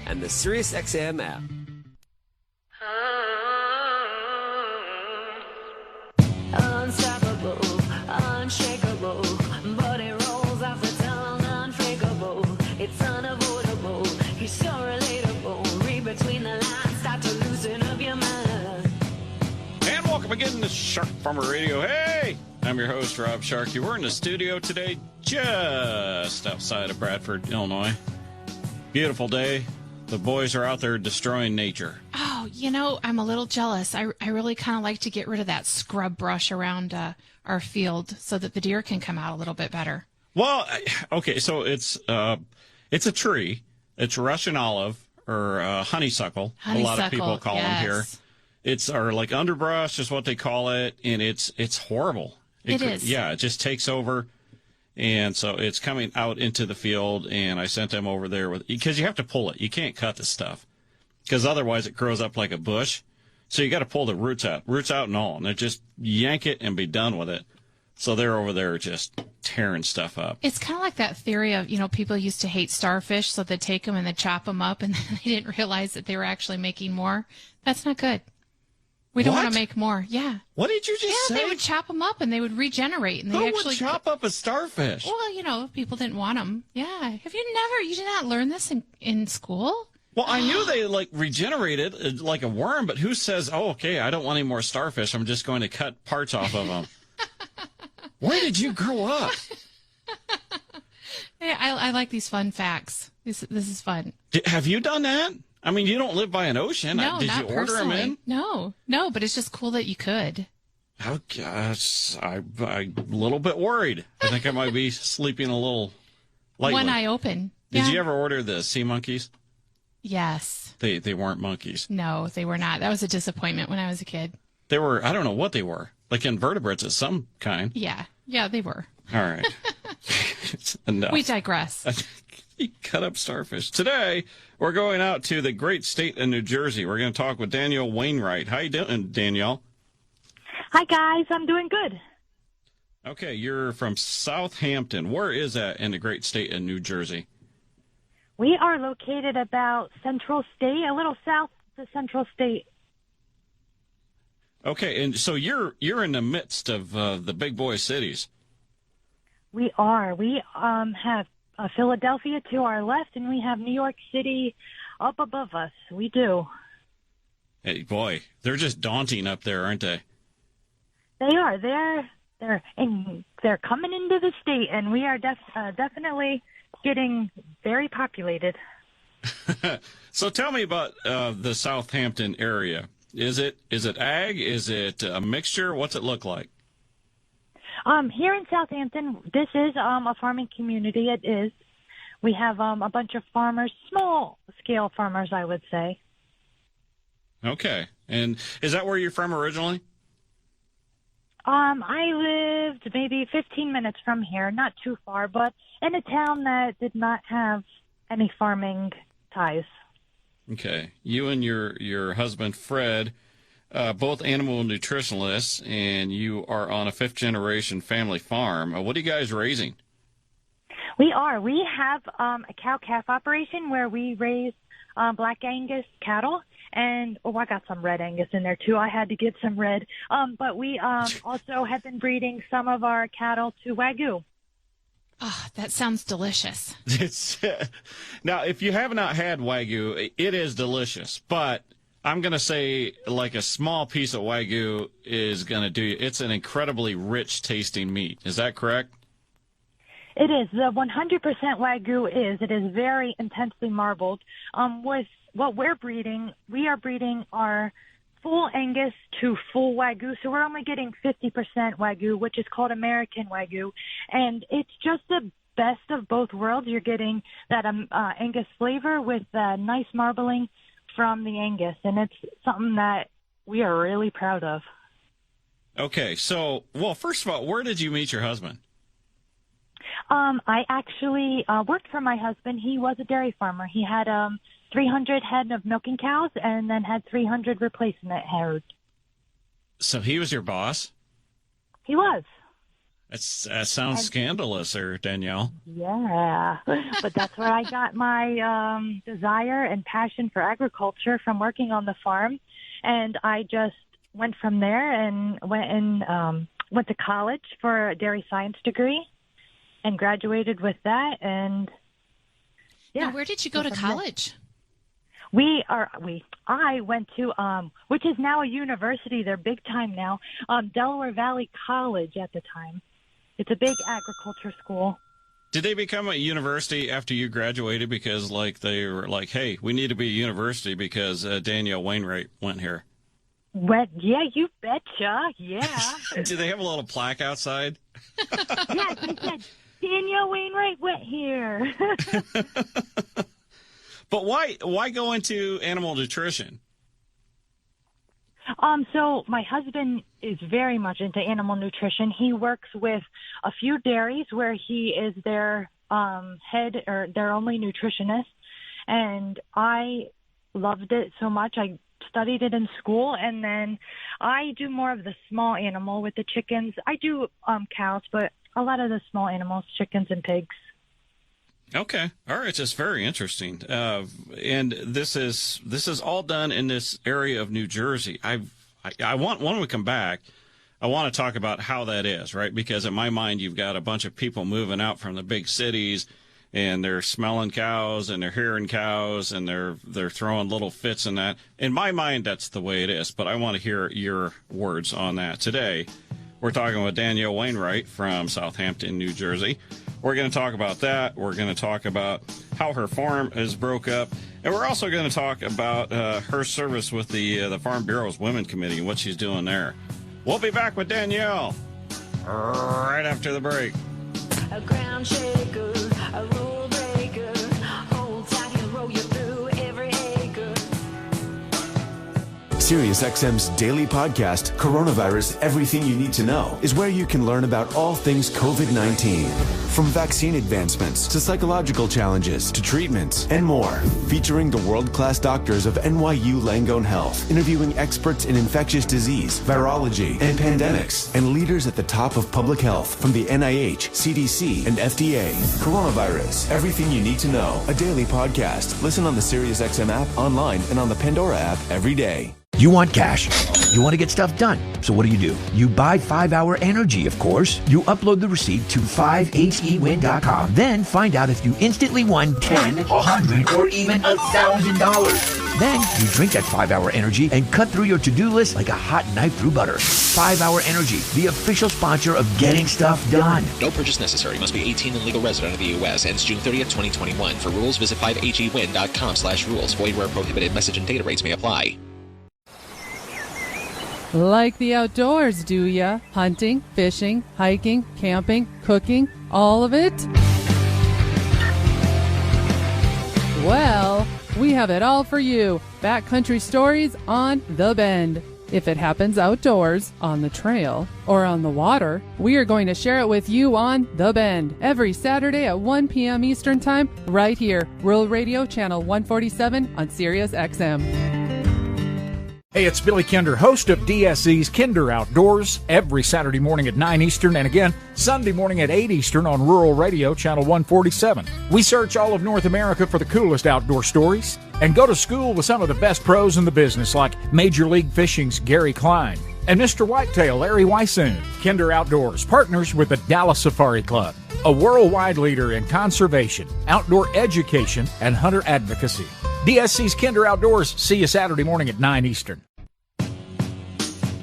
and the SIRIUS XM app. Unstoppable, unshakable, but it rolls off the tongue, unfakeable. It's unavoidable, he's so relatable. Read between the lines, start to loosen up your mind. And welcome again to SharkFarmer Radio. Hey, I'm your host, Rob Sharkey. We're in the studio today just outside of Bradford, Illinois. Beautiful day. The boys are out there destroying nature. Oh, you know, I'm a little jealous. I really kind of like to get rid of that scrub brush around our field so that the deer can come out a little bit better. Well, okay, so it's a tree. It's Russian olive or honeysuckle. A lot of people call them here. It's like underbrush is what they call it, and it's horrible. It is. Yeah, it just takes over. And so it's coming out into the field, and I sent them over there because you have to pull it. You can't cut the stuff because otherwise it grows up like a bush. So you got to pull the roots out and all, and they just yank it and be done with it. So they're over there just tearing stuff up. It's kind of like that theory of, people used to hate starfish, so they'd take them and they'd chop them up, and then they didn't realize that they were actually making more. That's not good. We don't want to make more. Yeah. What did you just say? Yeah, they would chop them up and they would regenerate. And Who would chop up a starfish? Well, people didn't want them. Yeah. You did not learn this in school? Well, I knew they regenerated like a worm, but who says, oh, okay, I don't want any more starfish. I'm just going to cut parts off of them. Where did you grow up? Hey, I like these fun facts. This is fun. Have you done that? I mean, you don't live by an ocean. No, Did not you order personally. them in? No, but it's just cool that you could. Oh, gosh, I'm a little bit worried. I think I might be sleeping a little lightly. One eye open. Did you ever order the sea monkeys? Yes. They weren't monkeys. No, they were not. That was a disappointment when I was a kid. They were, I don't know what they were, like invertebrates of some kind. Yeah, they were. All right. Enough. We digress. You cut up starfish. Today, we're going out to the great state of New Jersey. We're going to talk with Danielle Wainwright. How you doing, Danielle? Hi, guys. I'm doing good. Okay, you're from Southampton. Where is that in the great state of New Jersey? We are located about Central State, a little south of Central State. Okay, and so you're in the midst of the big boy cities. We are. We have Philadelphia to our left, and we have New York City up above us. We do. Hey, boy, they're just daunting up there, aren't they? They are. They're coming into the state, and we are definitely getting very populated. So tell me about the Southampton area. Is it ag? Is it a mixture? What's it look like? Here in Southampton, this is a farming community. It is. We have a bunch of farmers, small-scale farmers, I would say. Okay. And is that where you're from originally? I lived maybe 15 minutes from here, not too far, but in a town that did not have any farming ties. Okay. You and your husband, Fred, both animal nutritionalists, and you are on a fifth-generation family farm. What are you guys raising? We are. We have a cow-calf operation where we raise Black Angus cattle, and I got some Red Angus in there, too. I had to get some red. But we also have been breeding some of our cattle to Wagyu. Oh, that sounds delicious. Now, if you have not had Wagyu, it is delicious, but I'm going to say like a small piece of Wagyu is going to do you. It's an incredibly rich tasting meat. Is that correct? It is. The 100% Wagyu is. It is very intensely marbled. With what we're breeding, we are breeding our full Angus to full Wagyu, so we're only getting 50% Wagyu, which is called American Wagyu, and it's just the best of both worlds. You're getting that Angus flavor with nice marbling from the Angus, and it's something that we are really proud of. Okay, so, well, first of all, where did you meet your husband? I actually worked for my husband. He was a dairy farmer. He had 300 head of milking cows and then had 300 replacement herds. So he was your boss? He was. That sounds scandalous there, Danielle. Yeah, but that's where I got my desire and passion for agriculture from working on the farm. And I just went from there and went to college for a dairy science degree and graduated with that. And yeah. Now, where did you go to college? I went to, which is now a university. They're big time now. Delaware Valley College at the time. It's a big agriculture school. Did they become a university after you graduated? Because they were like, hey, we need to be a university because Danielle Wainwright went here. Yeah, you betcha. Yeah. Do they have a little plaque outside? Yes, they said, Danielle Wainwright went here. But why go into animal nutrition? So my husband is very much into animal nutrition. He works with a few dairies where he is their head or their only nutritionist. And I loved it so much. I studied it in school, and then I do more of the small animal with the chickens. I do cows, but a lot of the small animals, chickens and pigs. Okay. All right. It's very interesting. And this is all done in this area of New Jersey. I want, when we come back, I want to talk about how that is, right? Because in my mind, you've got a bunch of people moving out from the big cities, and they're smelling cows and they're hearing cows and they're throwing little fits in that. In my mind, that's the way it is. But I want to hear your words on that today. We're talking with Danielle Wainwright from Southampton, New Jersey. We're going to talk about that. We're going to talk about how her farm is broke up. And we're also going to talk about her service with the Farm Bureau's Women Committee and what she's doing there. We'll be back with Danielle right after the break. A ground shaker, a rule breaker, hold tight and roll you through every acre. Sirius XM's daily podcast, Coronavirus Everything You Need to Know, is where you can learn about all things COVID-19. From vaccine advancements to psychological challenges to treatments and more. Featuring the world-class doctors of NYU Langone Health, interviewing experts in infectious disease, virology, and pandemics, and leaders at the top of public health from the NIH, CDC, and FDA. Coronavirus Everything You Need to Know, a daily podcast. Listen on the Sirius XM app, online, and on the Pandora app every day. You want cash. You want to get stuff done. So what do? You buy 5-Hour Energy, of course. You upload the receipt to 5hewin.com. Then find out if you instantly won $10, $100, or even $1,000. Then you drink that 5-Hour Energy and cut through your to-do list like a hot knife through butter. 5-Hour Energy, the official sponsor of getting stuff done. No purchase necessary. Must be 18 and legal resident of the U.S. Ends June 30th, 2021. For rules, visit 5hewin.com/rules. Void where prohibited. Message and data rates may apply. Like the outdoors, do ya? Hunting, fishing, hiking, camping, cooking, all of it? Well, we have it all for you. Backcountry stories on The Bend. If it happens outdoors, on the trail, or on the water, we are going to share it with you on The Bend every Saturday at 1 p.m. Eastern Time, right here, Rural Radio, Channel 147 on Sirius XM. Hey, it's Billy Kinder, host of DSE's Kinder Outdoors, every Saturday morning at 9 Eastern and again Sunday morning at 8 Eastern on Rural Radio, Channel 147. We search all of North America for the coolest outdoor stories and go to school with some of the best pros in the business like Major League Fishing's Gary Klein and Mr. Whitetail Larry Weissoon. Kinder Outdoors partners with the Dallas Safari Club, a worldwide leader in conservation, outdoor education, and hunter advocacy. DSC's Kinder Outdoors. See you Saturday morning at 9 Eastern.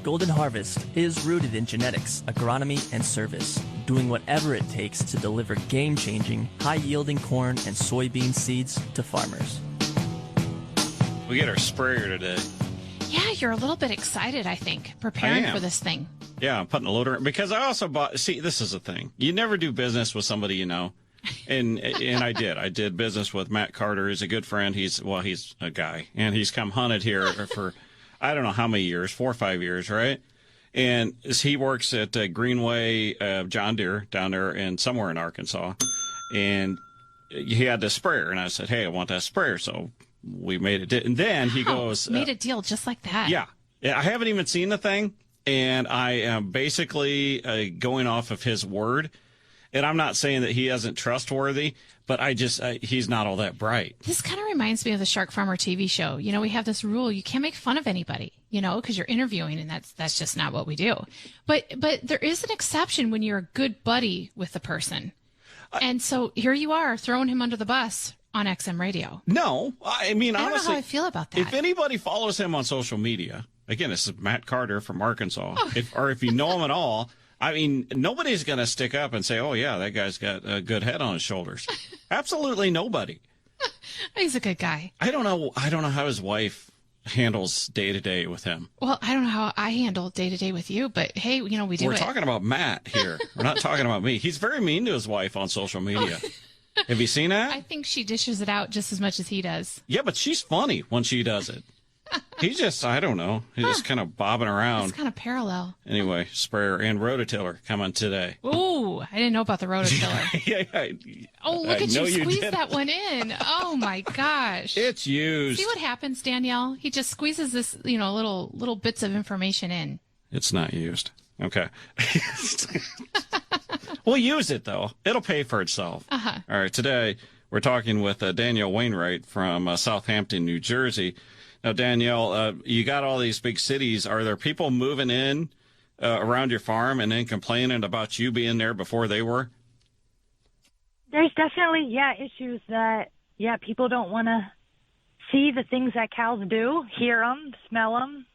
Golden Harvest is rooted in genetics, agronomy, and service, doing whatever it takes to deliver game-changing, high-yielding corn and soybean seeds to farmers. We get our sprayer today. Yeah, you're a little bit excited, I think, preparing for this thing. Yeah, I'm putting a loader in because I also bought. See, this is the thing. You never do business with somebody you know. And I did business with Matt Carter. He's a good friend. He's a guy, and he's come hunted here for I don't know how many years, 4 or 5 years, right? And he works at Greenway John Deere down there and somewhere in Arkansas, and he had this sprayer, and I said, hey, I want that sprayer, so we made it. And then he goes, made a deal just like that. Yeah, I haven't even seen the thing. and I am basically going off of his word. And I'm not saying that he isn't trustworthy, but he's not all that bright. This kind of reminds me of the SharkFarmer TV show. You know, we have this rule: you can't make fun of anybody, you know, because you're interviewing, and that's just not what we do. But there is an exception when you're a good buddy with the person. And so here you are throwing him under the bus on XM Radio. No, I mean, honestly, I don't know how I feel about that. If anybody follows him on social media, again, this is Matt Carter from Arkansas, if you know him at all, I mean, nobody's going to stick up and say, oh, yeah, that guy's got a good head on his shoulders. Absolutely nobody. He's a good guy. I don't know how his wife handles day-to-day with him. Well, I don't know how I handle day-to-day with you, but hey, you know, we do We're talking about Matt here. We're not talking about me. He's very mean to his wife on social media. Have you seen that? I think she dishes it out just as much as he does. Yeah, but she's funny when she does it. He's just, I don't know. He's just kind of bobbing around. It's kind of parallel. Anyway, sprayer and rototiller coming today. Ooh, I didn't know about the rototiller. Yeah. Oh, look at you squeeze that one in. Oh, my gosh. It's used. See what happens, Danielle? He just squeezes this, you know, little bits of information in. It's not used. Okay. We'll use it, though. It'll pay for itself. Uh-huh. All right, today we're talking with Danielle Wainwright from Southampton, New Jersey. Now, Danielle, you got all these big cities. Are there people moving in around your farm and then complaining about you being there before they were? There's definitely, issues that, people don't want to see the things that cows do, hear them, smell them,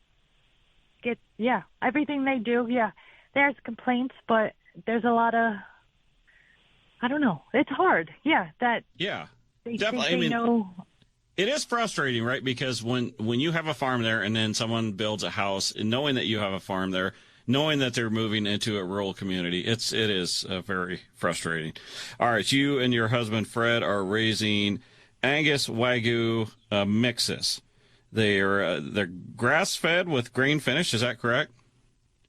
everything they do. Yeah, there's complaints, but there's a lot of, I don't know. It's hard. Yeah, they definitely. Think they know. It is frustrating, right? Because when you have a farm there and then someone builds a house, and knowing that you have a farm there, knowing that they're moving into a rural community, it is very frustrating. All right, you and your husband Fred are raising Angus Wagyu mixes. They're grass-fed with grain finish. Is that correct?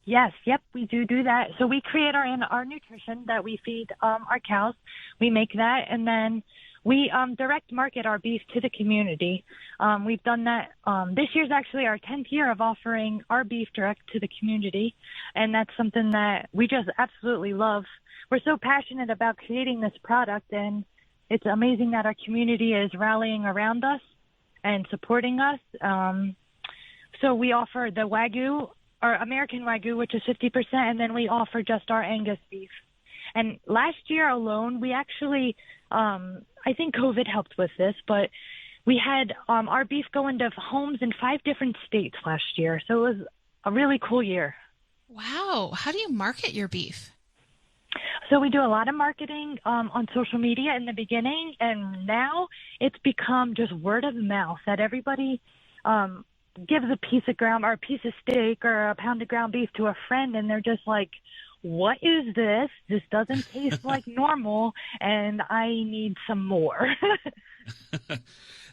Yes, yep, we do that. So we create our nutrition that we feed our cows. We make that, and then we direct market our beef to the community. We've done that. This year's actually our 10th year of offering our beef direct to the community, and that's something that we just absolutely love. We're so passionate about creating this product, and it's amazing that our community is rallying around us and supporting us. So we offer the Wagyu, or American Wagyu, which is 50%, and then we offer just our Angus beef. And last year alone, we actually, I think COVID helped with this, but we had our beef go into homes in 5 different states last year. So it was a really cool year. Wow. How do you market your beef? So we do a lot of marketing on social media in the beginning, and now it's become just word of mouth that everybody gives a piece of ground or a piece of steak or a pound of ground beef to a friend, and they're just like, what is this? This doesn't taste like normal, and I need some more.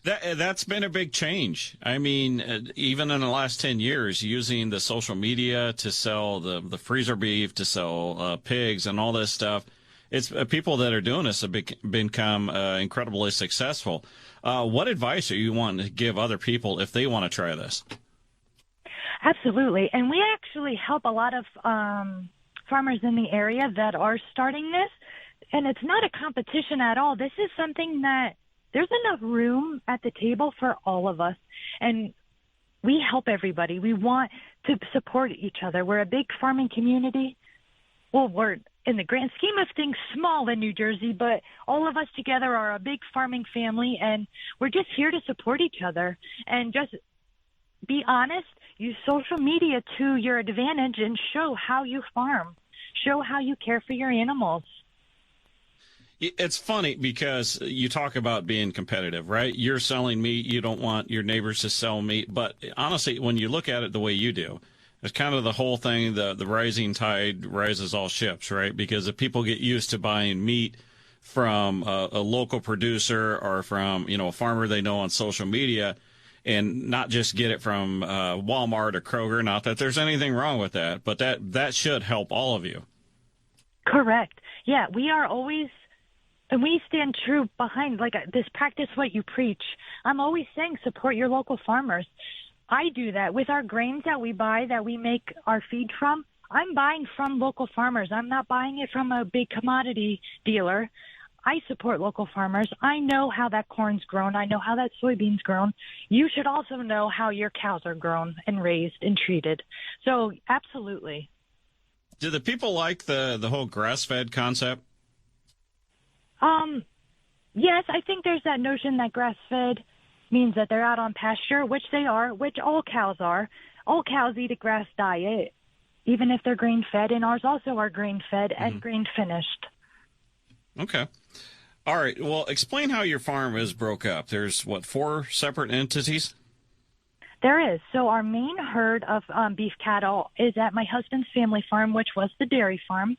That's been a big change. I mean, even in the last 10 years, using the social media to sell the freezer beef, to sell pigs and all this stuff, it's people that are doing this have become incredibly successful. What advice are you wanting to give other people if they want to try this? Absolutely. And we actually help a lot of farmers in the area that are starting this, and it's not a competition at all. This is something that there's enough room at the table for all of us, and we help everybody. We want to support each other. We're a big farming community. Well, we're, in the grand scheme of things, small in New Jersey, but all of us together are a big farming family, and we're just here to support each other and just be honest. Use social media to your advantage and show how you farm. Show how you care for your animals. It's funny because you talk about being competitive, right? You're selling meat. You don't want your neighbors to sell meat. But honestly, when you look at it the way you do, it's kind of the whole thing, the rising tide rises all ships, right? Because if people get used to buying meat from a local producer or from, a farmer they know on social media, and not just get it from Walmart or Kroger. Not that there's anything wrong with that, but that should help all of you. Correct. Yeah, we are always, and we stand true behind, this practice what you preach. I'm always saying support your local farmers. I do that with our grains that we buy, that we make our feed from. I'm buying from local farmers. I'm not buying it from a big commodity dealer. I support local farmers. I know how that corn's grown. I know how that soybean's grown. You should also know how your cows are grown and raised and treated. So absolutely. Do the people like the whole grass-fed concept? Yes, I think there's that notion that grass-fed means that they're out on pasture, which they are, which all cows are. All cows eat a grass diet, even if they're grain-fed, and ours also are grain-fed and grain-finished. Okay. All right. Well, explain how your farm is broke up. There's, 4 separate entities? There is. So our main herd of beef cattle is at my husband's family farm, which was the dairy farm.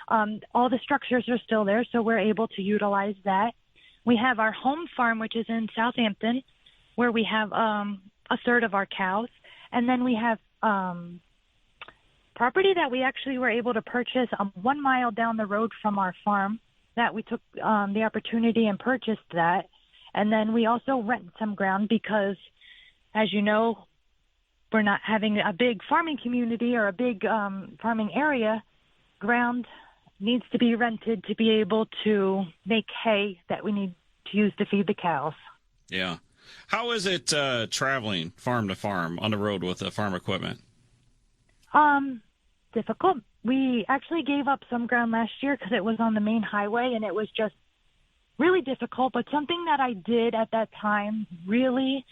All the structures are still there, so we're able to utilize that. We have our home farm, which is in Southampton, where we have a third of our cows. And then we have property that we actually were able to purchase 1 mile down the road from our farm, that we took the opportunity and purchased that. And then we also rent some ground because, as you know, we're not having a big farming community or a big farming area. Ground needs to be rented to be able to make hay that we need to use to feed the cows. Yeah. How is it traveling farm to farm on the road with the farm equipment? Difficult. We actually gave up some ground last year because it was on the main highway, and it was just really difficult. But something that I did at that time really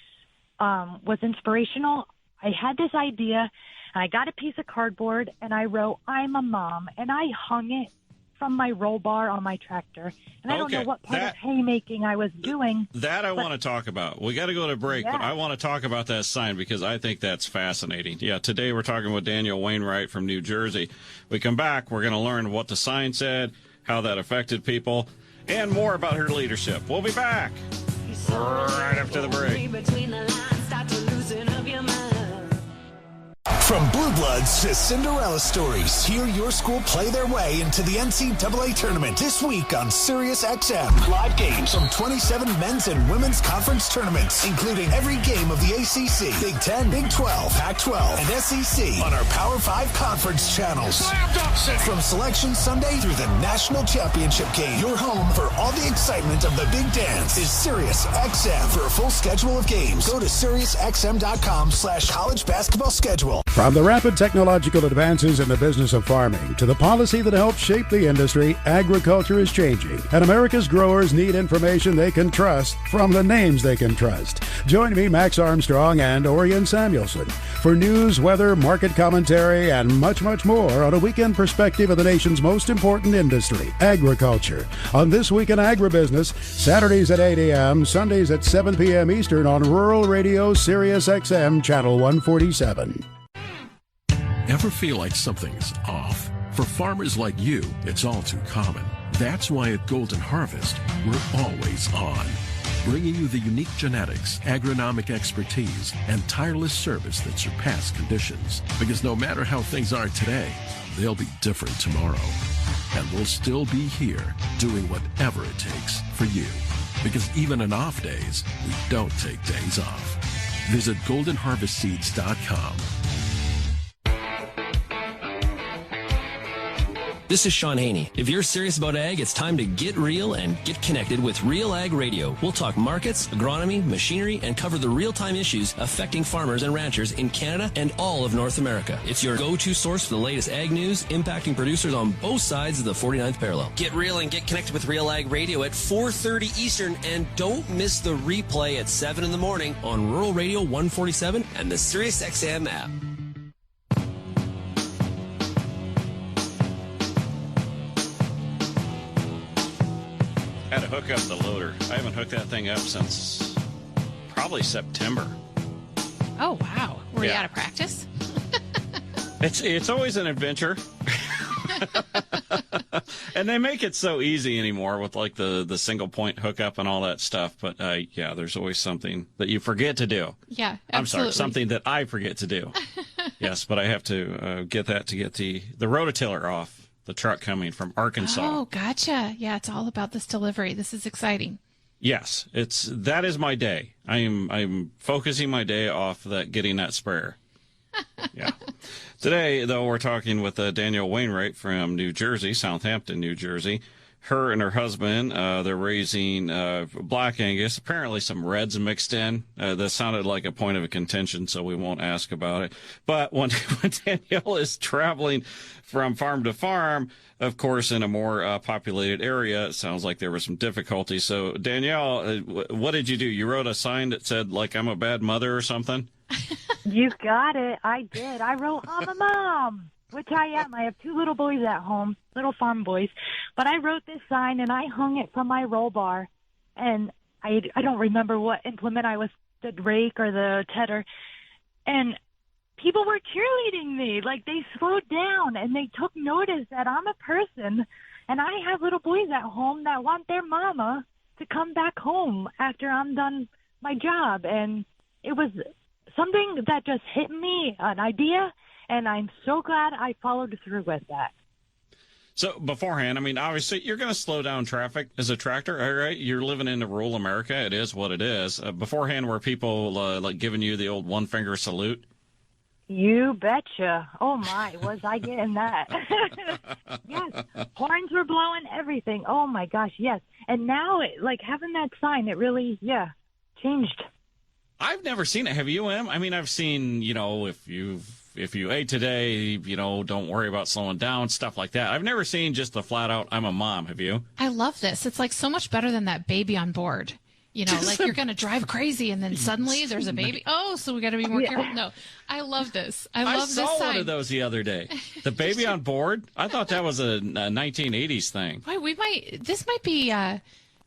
was inspirational. I had this idea, and I got a piece of cardboard, and I wrote, "I'm a mom," and I hung it from my roll bar on my tractor. And I don't know what part of haymaking I was doing. That I want to talk about. We got to go to break, but Yeah. I want to talk about that sign because I think that's fascinating. Yeah, today we're talking with Danielle Wainwright from New Jersey. We come back, we're going to learn what the sign said, how that affected people, and more about her leadership. We'll be back right after the break. Between the lines, start to loosen up your mind. From Blue Bloods to Cinderella stories, hear your school play their way into the NCAA tournament this week on SIRIUS XM. Live games from 27 men's and women's conference tournaments, including every game of the ACC, Big 10, Big 12, Pac-12, and SEC on our Power 5 conference channels. From Selection Sunday through the National Championship game, your home for all the excitement of the Big Dance is SIRIUS XM. For a full schedule of games, go to SiriusXM.com/college basketball schedule. From the rapid technological advances in the business of farming to the policy that helps shape the industry, agriculture is changing, and America's growers need information they can trust from the names they can trust. Join me, Max Armstrong and Orion Samuelson, for news, weather, market commentary, and much, much more on a weekend perspective of the nation's most important industry, agriculture. On This Week in Agribusiness, Saturdays at 8 a.m., Sundays at 7 p.m. Eastern on Rural Radio, Sirius XM, Channel 147. Ever feel like something's off? For farmers like you, it's all too common. That's why at Golden Harvest, we're always on, bringing you the unique genetics, agronomic expertise, and tireless service that surpass conditions. Because no matter how things are today, they'll be different tomorrow. And we'll still be here doing whatever it takes for you. Because even on off days, we don't take days off. Visit goldenharvestseeds.com. This is Sean Haney. If you're serious about ag, it's time to get real and get connected with Real Ag Radio. We'll talk markets, agronomy, machinery, and cover the real-time issues affecting farmers and ranchers in Canada and all of North America. It's your go-to source for the latest ag news impacting producers on both sides of the 49th parallel. Get real and get connected with Real Ag Radio at 4:30 Eastern, and don't miss the replay at 7 in the morning on Rural Radio 147 and the Sirius XM app. Had to hook up the loader. I haven't hooked that thing up since probably September. Oh, wow. Were you Yeah. out of practice? It's always an adventure. And they make it so easy anymore with like the single point hookup and all that stuff. But yeah, there's always something that you forget to do. Yeah, absolutely. I'm sorry, something that I forget to do. Yes, but I have to get that to get the rototiller off the truck coming from Arkansas. Oh, gotcha. Yeah, it's all about this delivery. This is exciting. Yes, that is my day. I'm focusing my day off getting that sprayer. Yeah. Today, though, we're talking with Danielle Wainwright from New Jersey, Southampton, New Jersey. Her and her husband, they're raising Black Angus, apparently some Reds mixed in. That sounded like a point of contention, so we won't ask about it. But when Danielle is traveling from farm to farm, of course, in a more populated area, it sounds like there were some difficulties. So, Danielle, what did you do? You wrote a sign that said, like, I'm a bad mother or something? You got it. I did. I wrote, I'm a mom, which I am. I have 2 little boys at home, little farm boys. But I wrote this sign, and I hung it from my roll bar. And I don't remember what implement I was, the rake or the tedder. And people were cheerleading me. Like, they slowed down, and they took notice that I'm a person, and I have little boys at home that want their mama to come back home after I'm done my job. And it was something that just hit me, an idea, and I'm so glad I followed through with that. So beforehand, I mean, obviously, you're going to slow down traffic as a tractor, all right? You're living in rural America. It is what it is. Beforehand, were people like giving you the old one-finger salute? You betcha. Oh, my, was I getting that? Yes, horns were blowing, everything. Oh, my gosh, yes. And now, like, having that sign, it really, changed. I've never seen it. Have you, Em? I mean, I've seen, if you ate today, don't worry about slowing down, stuff like that. I've never seen just the flat out, I'm a mom. Have you? I love this. It's like so much better than that baby on board. Like you're going to drive crazy and then suddenly there's a baby. Oh, so we got to be more careful. No, I love this. I love this sign. I saw one of those the other day. The baby on board. I thought that was a 1980s thing. Boy, this might be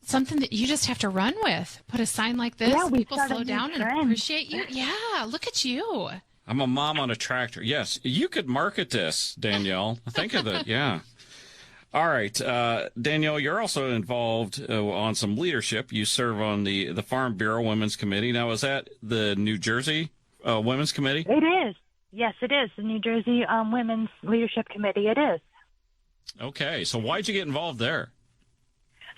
something that you just have to run with. Put a sign like this. Yeah, people slow down and appreciate you. Yeah, look at you. I'm a mom on a tractor. Yes, you could market this, Danielle. Think of it. Yeah. All right, Danielle, you're also involved on some leadership. You serve on the Farm Bureau Women's Committee. Now, is that the New Jersey Women's Committee? It is. Yes, it is. The New Jersey Women's Leadership Committee. It is. Okay, so why'd you get involved there?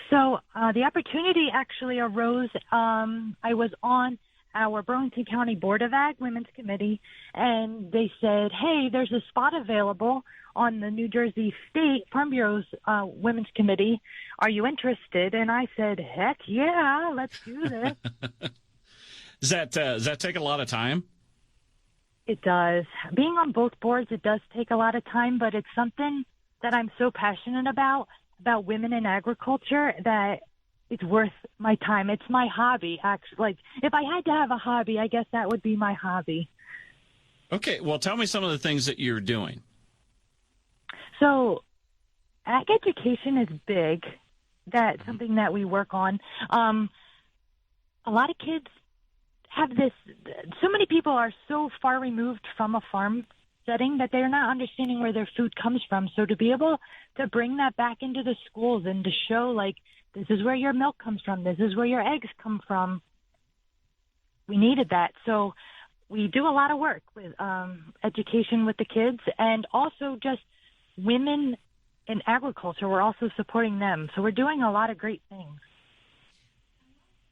So the opportunity actually arose. I was on our Burlington County Board of Ag Women's Committee, and they said, hey, there's a spot available on the New Jersey State Farm Bureau's Women's Committee. Are you interested? And I said, heck yeah, let's do this. Does that take a lot of time? It does. Being on both boards, it does take a lot of time, but it's something that I'm so passionate about women in agriculture, that it's worth my time. It's my hobby, actually. Like, if I had to have a hobby, I guess that would be my hobby. Okay, well, tell me some of the things that you're doing. So, ag education is big. That's something that we work on. A lot of kids have this, so many people are so far removed from a farm setting that they're not understanding where their food comes from. So to be able to bring that back into the schools and to show, like, this is where your milk comes from, this is where your eggs come from, we needed that. So we do a lot of work with education with the kids, and also just women in agriculture. We're also supporting them. So we're doing a lot of great things.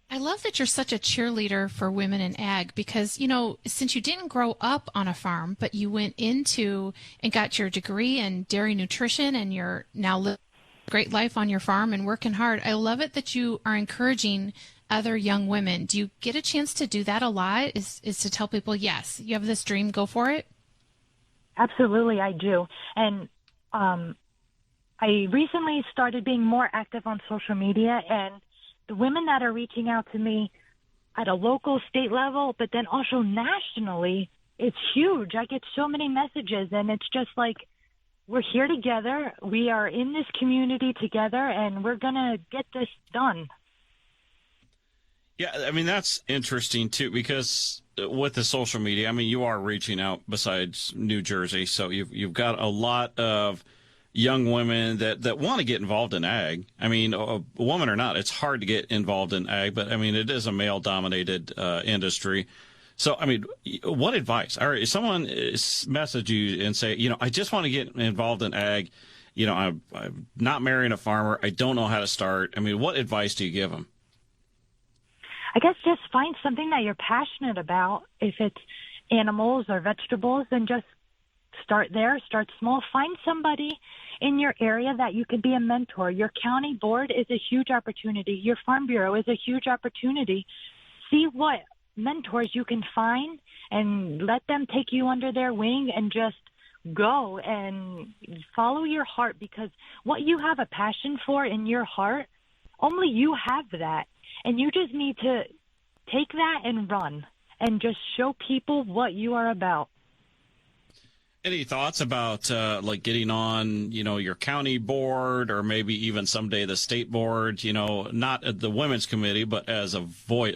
I love that you're such a cheerleader for women in ag because, since you didn't grow up on a farm, but you went into and got your degree in dairy nutrition and you're now living a great life on your farm and working hard. I love it that you are encouraging other young women. Do you get a chance to do that a lot? Is to tell people, yes, you have this dream, go for it? Absolutely, I do. And I recently started being more active on social media, and the women that are reaching out to me at a local, state level, but then also nationally, it's huge. I get so many messages, and it's just like, we're here together. We are in this community together, and we're going to get this done. Yeah, I mean, that's interesting, too, because with the social media, I mean, you are reaching out besides New Jersey, so you've got a lot of young women that want to get involved in ag. I mean, a woman or not, it's hard to get involved in ag, but I mean, it is a male-dominated industry. So, I mean, what advice? All right, if someone message you and say, I just want to get involved in ag, I'm not marrying a farmer, I don't know how to start. I mean, what advice do you give them? I guess just find something that you're passionate about. If it's animals or vegetables, then just start there, start small. Find somebody in your area that you could be a mentor. Your county board is a huge opportunity. Your farm bureau is a huge opportunity. See what mentors you can find and let them take you under their wing and just go and follow your heart, because what you have a passion for in your heart, only you have that. And you just need to take that and run and just show people what you are about. Any thoughts about like getting on, your county board or maybe even someday the state board, not at the women's committee, but as a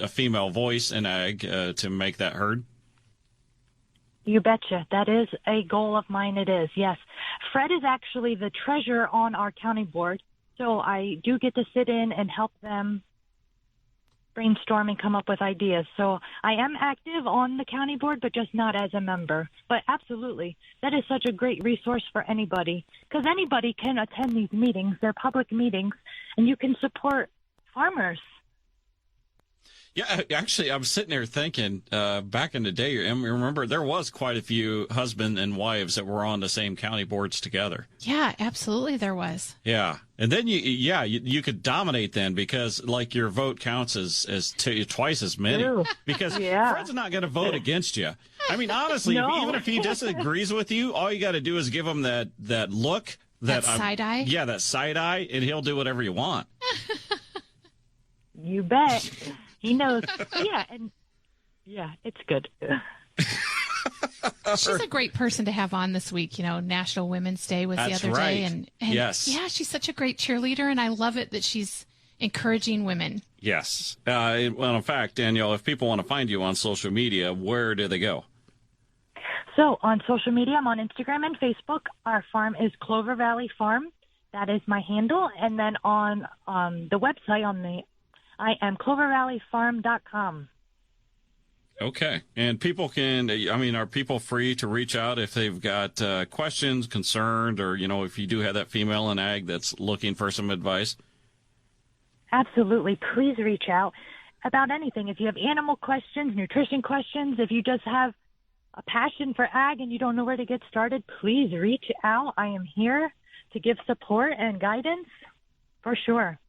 female voice in ag to make that heard? You betcha. That is a goal of mine. It is, yes. Fred is actually the treasurer on our county board, so I do get to sit in and help them brainstorm and come up with ideas. So I am active on the county board, but just not as a member. But absolutely, that is such a great resource for anybody, because anybody can attend these meetings. They're public meetings, and you can support farmers. Yeah, actually, I'm sitting there thinking, back in the day, remember, there was quite a few husband and wives that were on the same county boards together. Yeah, absolutely there was. Yeah. And then you could dominate then, because like your vote counts as twice as many. Ooh. Because Yeah. Fred's not going to vote against you. I mean, honestly, No. even if he disagrees with you, all you got to do is give him that look. That side eye? Yeah, that side eye, and he'll do whatever you want. You bet. He knows. Yeah, it's good. She's a great person to have on this week. National Women's Day was That's the other right. day. And Yes. yeah, she's such a great cheerleader, and I love it that she's encouraging women. Yes. Well, in fact, Danielle, if people want to find you on social media, where do they go? So on social media, I'm on Instagram and Facebook. Our farm is Clover Valley Farm. That is my handle. And then on the website, I am clovervalleyfarm.com. Okay. And people are people free to reach out if they've got questions, concerned, or, if you do have that female in ag that's looking for some advice? Absolutely. Please reach out about anything. If you have animal questions, nutrition questions, if you just have a passion for ag and you don't know where to get started, please reach out. I am here to give support and guidance for sure.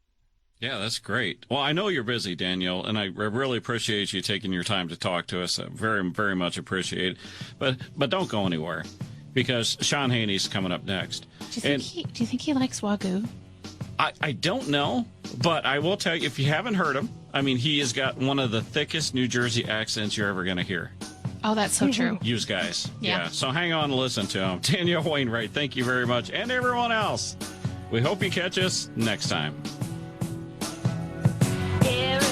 Yeah, that's great. Well, I know you're busy, Danielle, and I really appreciate you taking your time to talk to us. I very, very much appreciate it. But don't go anywhere, because Sean Haney's coming up next. Do you think he likes Wagyu? I don't know, but I will tell you, if you haven't heard him, he has got one of the thickest New Jersey accents you're ever going to hear. Oh, that's so true. You guys. Yeah. So hang on and listen to him. Danielle Wainwright, thank you very much. And everyone else. We hope you catch us next time. Get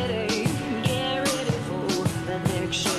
ready for the next show.